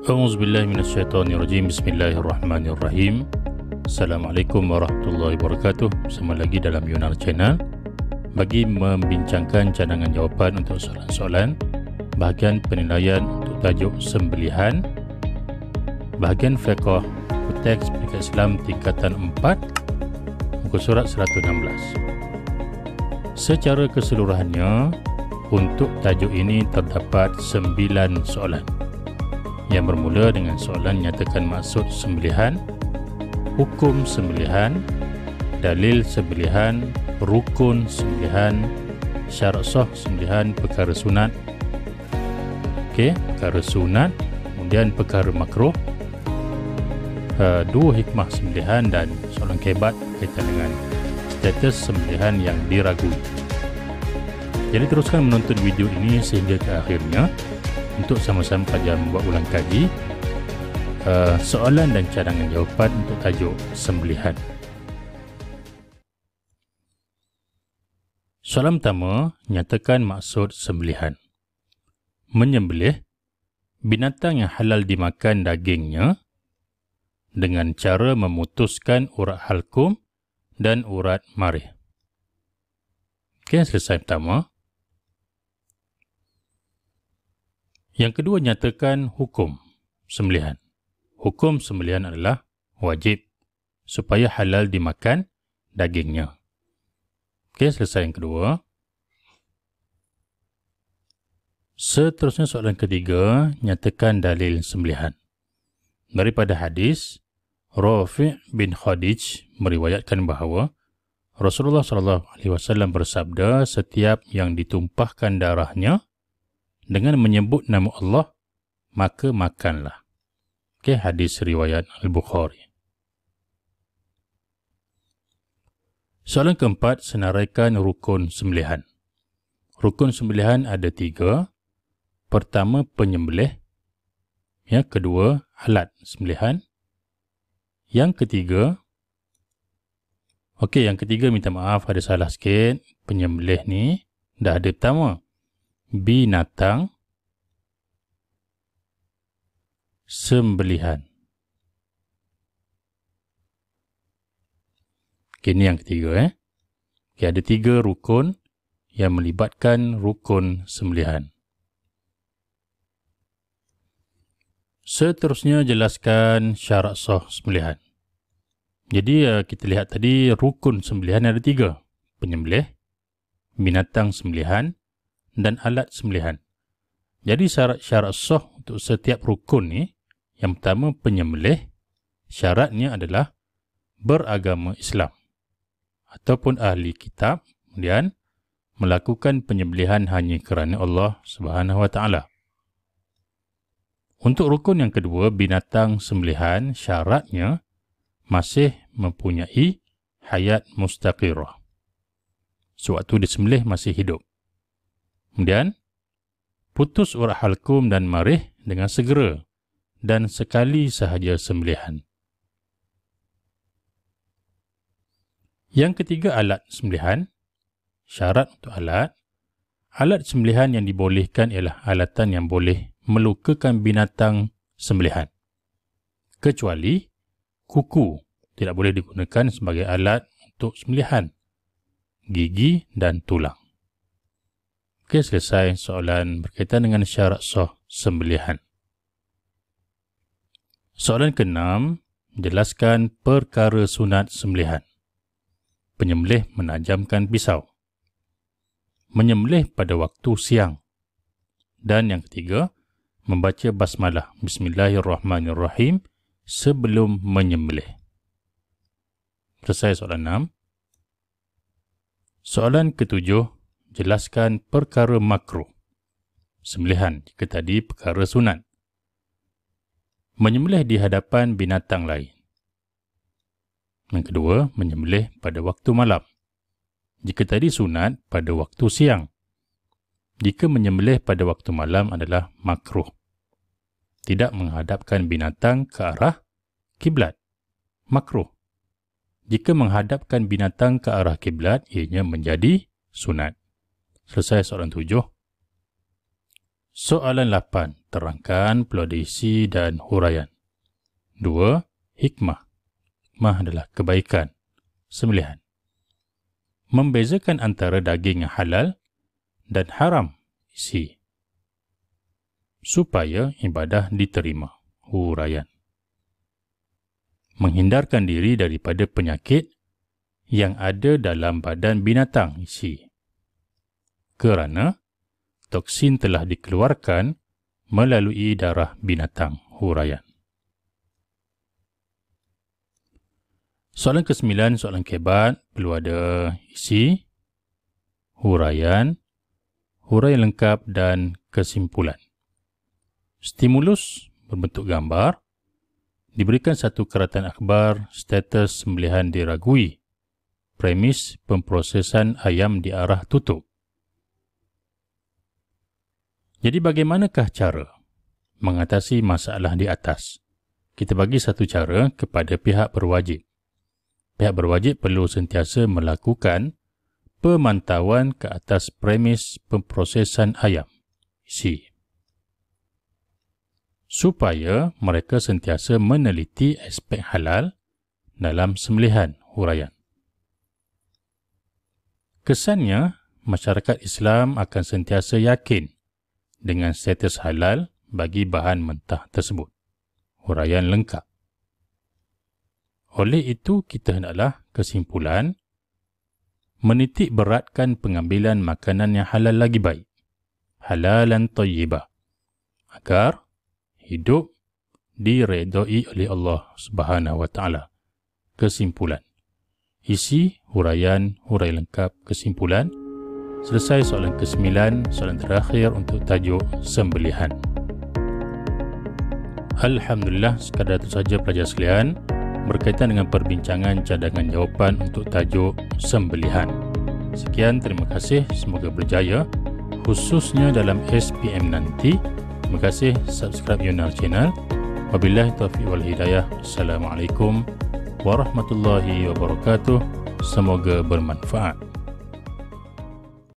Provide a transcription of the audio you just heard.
A'udzubillahi minasyaitonirrajim. Bismillahirrahmanirrahim. Assalamualaikum warahmatullahi wabarakatuh. Bersama lagi dalam Yunar Channel bagi membincangkan cadangan jawapan untuk soalan-soalan bahagian penilaian untuk tajuk sembelihan, bahagian fiqh teks pendidikan Islam tingkatan 4, muka surat 116. Secara keseluruhannya untuk tajuk ini terdapat 9 soalan yang bermula dengan soalan nyatakan maksud sembelihan, hukum sembelihan, dalil sembelihan, rukun sembelihan, syarat sah sembelihan, perkara sunat, perkara sunat, kemudian perkara makruh, 2 hikmah sembelihan, dan soalan kebat berkaitan dengan status sembelihan yang diragui. Jadi teruskan menonton video ini sehingga ke akhirnya untuk sama-sama kajian membuat ulang kaji soalan dan cadangan jawapan untuk tajuk sembelihan. Soalan pertama, nyatakan maksud sembelihan. Menyembelih binatang yang halal dimakan dagingnya dengan cara memutuskan urat halkum dan urat marih. Selesai pertama. Yang kedua, nyatakan hukum sembelihan. Hukum sembelihan adalah wajib supaya halal dimakan dagingnya. Selesai yang kedua. Seterusnya soalan ketiga, nyatakan dalil sembelihan. Daripada hadis, Rafi' bin Khadij meriwayatkan bahawa Rasulullah SAW bersabda, setiap yang ditumpahkan darahnya dengan menyebut nama Allah, maka makanlah. Hadis riwayat Al-Bukhari. Soalan keempat, senaraikan rukun sembelihan. Rukun sembelihan ada 3. Pertama, penyembelih. Yang kedua, alat sembelihan. Yang ketiga, yang ketiga minta maaf ada salah sikit. Penyembelih ni dah ada pertama. Binatang sembelihan. Ini yang ketiga. Ada 3 rukun yang melibatkan rukun sembelihan. Seterusnya jelaskan syarat sah sembelihan. Jadi kita lihat tadi rukun sembelihan ada 3. Penyembelih, binatang sembelihan, dan alat sembelihan. Jadi syarat sah untuk setiap rukun ni, yang pertama penyembelih, syaratnya adalah beragama Islam ataupun ahli kitab, kemudian melakukan penyembelihan hanya kerana Allah Subhanahu Wa Taala. Untuk rukun yang kedua, binatang sembelihan, syaratnya masih mempunyai hayat mustaqirah. Sewaktu disembelih masih hidup. Kemudian, putus urat halkum dan marih dengan segera dan sekali sahaja sembelihan. Yang ketiga, alat sembelihan. Syarat untuk alat. Alat sembelihan yang dibolehkan ialah alatan yang boleh melukakan binatang sembelihan. Kecuali kuku tidak boleh digunakan sebagai alat untuk sembelihan. Gigi dan tulang. Selesai soalan berkaitan dengan syarat sah sembelihan. Soalan ke-6, jelaskan perkara sunat sembelihan. Penyembelih menajamkan pisau. Menyembelih pada waktu siang. Dan yang ketiga, membaca basmalah Bismillahirrahmanirrahim sebelum menyembelih. Selesai soalan 6. Soalan ke-7, jelaskan perkara makruh sembelihan jika tadi perkara sunat. Menyembelih di hadapan binatang lain. Yang kedua, menyembelih pada waktu malam. Jika tadi sunat pada waktu siang. Jika menyembelih pada waktu malam adalah makruh. Tidak menghadapkan binatang ke arah kiblat. Makruh. Jika menghadapkan binatang ke arah kiblat, ianya menjadi sunat. Selesai soalan 7. Soalan 8. Terangkan peluang isi dan huraian. 2. Hikmah. Hikmah adalah kebaikan. 9. Membezakan antara daging yang halal dan haram isi, supaya ibadah diterima. Huraian. Menghindarkan diri daripada penyakit yang ada dalam badan binatang isi, kerana toksin telah dikeluarkan melalui darah binatang. Huraian. Soalan ke-9, soalan kebat, perlu ada isi, huraian, huraian lengkap dan kesimpulan. Stimulus berbentuk gambar, diberikan satu keratan akhbar, status sembelihan diragui, premis pemprosesan ayam di arah tutup. Jadi bagaimanakah cara mengatasi masalah di atas? Kita bagi satu cara kepada pihak berwajib. Pihak berwajib perlu sentiasa melakukan pemantauan ke atas premis pemprosesan ayam isi, supaya mereka sentiasa meneliti aspek halal dalam sembelihan. Huraian. Kesannya, masyarakat Islam akan sentiasa yakin dengan status halal bagi bahan mentah tersebut. Huraian lengkap. Oleh itu, kita hendaklah kesimpulan menitik beratkan pengambilan makanan yang halal lagi baik, halalan thayyibah, agar hidup diredai oleh Allah Subhanahu wa Ta'ala. Kesimpulan. Isi, huraian, huraian lengkap, kesimpulan. Selesai soalan ke-9, soalan terakhir untuk tajuk sembelihan. Alhamdulillah, sekadar itu saja pelajar sekalian berkaitan dengan perbincangan cadangan jawapan untuk tajuk sembelihan. Sekian, terima kasih, semoga berjaya khususnya dalam SPM nanti. Terima kasih, subscribe Yunar channel. Wabillahi taufiq wal hidayah. Assalamualaikum warahmatullahi wabarakatuh. Semoga bermanfaat.